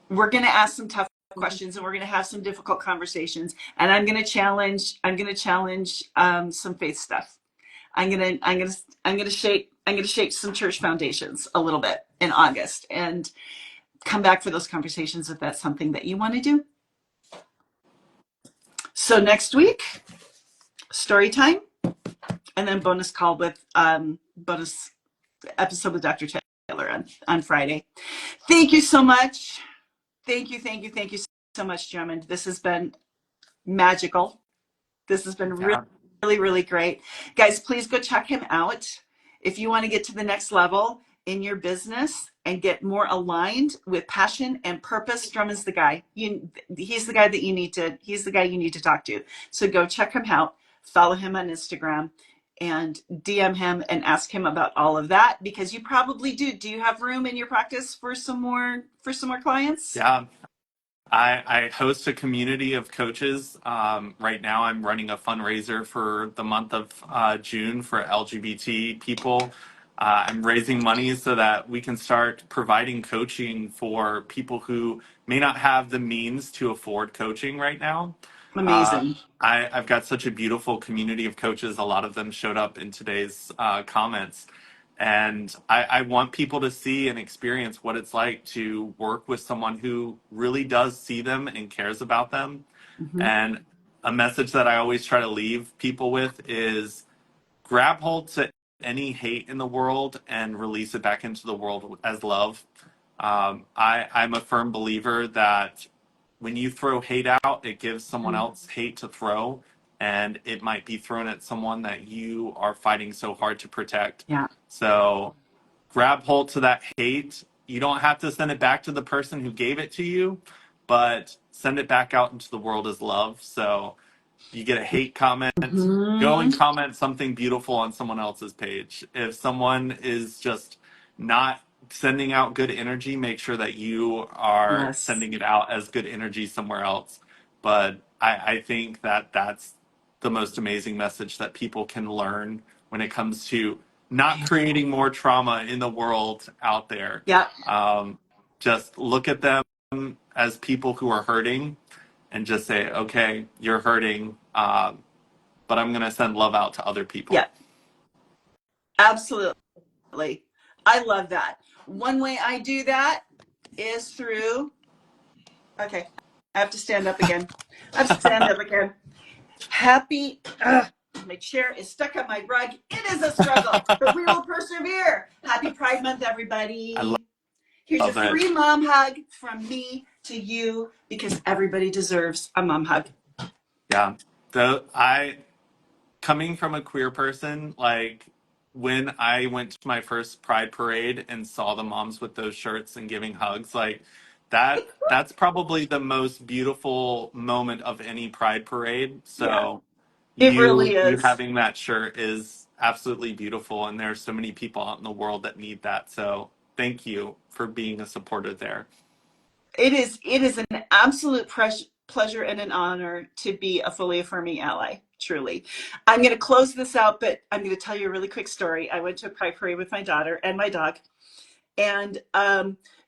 We're going to ask some tough questions, and we're going to have some difficult conversations. And I'm going to challenge some faith stuff. I'm going to shake some church foundations a little bit in August, and come back for those conversations if that's something that you want to do. So next week, story time, and then bonus call with bonus episode with Dr. Taylor on Friday. Thank you so much. Thank you so much, Drummond. This has been magical. This has been really, really great. Guys, please go check him out. If you want to get to the next level in your business and get more aligned with passion and purpose, Drummond's the guy. He's the guy you need to talk to. So go check him out, follow him on Instagram, and DM him and ask him about all of that, because you probably do. Do you have room in your practice for some more clients? Yeah. I host a community of coaches. Right now, I'm running a fundraiser for the month of June for LGBT people. I'm raising money so that we can start providing coaching for people who may not have the means to afford coaching right now. Uh, Amazing. I've got such a beautiful community of coaches. A lot of them showed up in today's comments. And I want people to see and experience what it's like to work with someone who really does see them and cares about them. Mm-hmm. And a message that I always try to leave people with is grab hold to any hate in the world and release it back into the world as love. I'm a firm believer that when you throw hate out, it gives someone else hate to throw, and it might be thrown at someone that you are fighting so hard to protect. Yeah. So grab hold to that hate. You don't have to send it back to the person who gave it to you, but send it back out into the world as love. So you get a hate comment, go Mm-hmm. and comment something beautiful on someone else's page. If someone is just not sending out good energy, make sure that you are Yes. sending it out as good energy somewhere else. But I think that that's the most amazing message that people can learn when it comes to not creating more trauma in the world out there. Yeah. Just look at them as people who are hurting and just say, okay, you're hurting, but I'm going to send love out to other people. Yeah. Absolutely. I love that. One way I do that is through, okay, I have to stand up again. I have to stand up again. Happy, my chair is stuck on my rug. It is a struggle, but we will persevere. Happy Pride Month, I everybody. Here's a love it. free mom hug from me to you because everybody deserves a mom hug. Yeah. Coming from a queer person, like when I went to my first Pride parade and saw the moms with those shirts and giving hugs, like that's probably the most beautiful moment of any Pride parade. Yeah, So it really you is. having that shirt is absolutely beautiful, and there's so many people out in the world that need that. So thank you for being a supporter there. It is an absolute pleasure and an honor to be a fully affirming ally, truly. I'm going to close this out, but I'm going to tell you a really quick story. I went to a pride parade with my daughter and my dog, and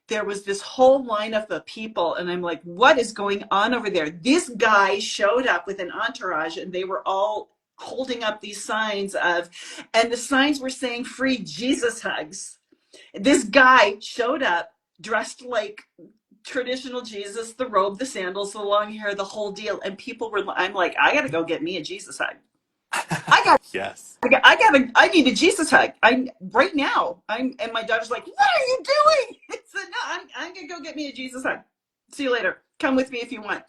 there was this whole lineup of people, and I'm like, what is going on over there? This guy showed up with an entourage, and they were all holding up these signs and the signs were saying free Jesus hugs. This guy showed up dressed like traditional Jesus, the robe, the sandals, the long hair, the whole deal. And people were, I'm like, I got to go get me a Jesus hug. I got, Yes. I need a Jesus hug. I right now. And my daughter's like, what are you doing? I said, no, I'm going to go get me a Jesus hug. See you later. Come with me if you want.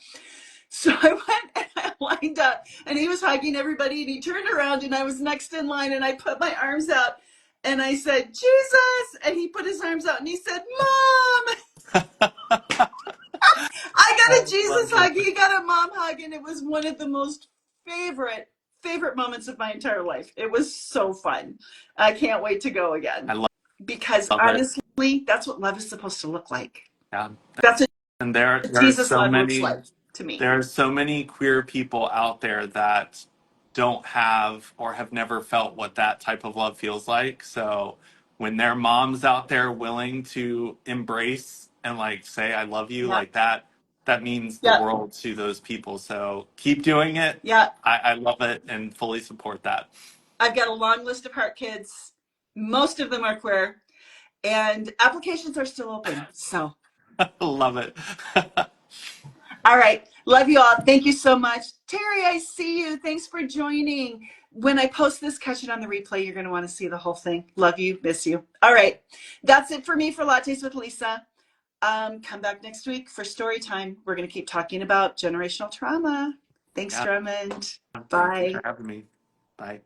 So I went and I lined up and he was hugging everybody and he turned around and I was next in line and I put my arms out and I said, Jesus. And he put his arms out and he said, Mom. I got I a Jesus love hug. it. He got a mom hug, and it was one of the most favorite moments of my entire life. It was so fun. I can't wait to go again I because love it. honestly, that's what love is supposed to look like. Yeah. That's what And there are Jesus so love looks many like to me. there are so many queer people out there that don't have or have never felt what that type of love feels like. So when their mom's out there willing to embrace and like say I love you Yeah, like that, that means the yeah, world to those people. So keep doing it. yeah. I love it and fully support that. I've got a long list of heart kids. Most of them are queer, and applications are still open. So Love it. all right. Love you all. Thank you so much. Terry, I see you. Thanks for joining. When I post this, catch it on the replay. You're going to want to see the whole thing. Love you. Miss you. All right. That's it for me for Lattes with Lisa. Come back next week for story time. We're going to keep talking about generational trauma. Thanks, Yeah. Drummond. Thank you for Bye. having me. Bye.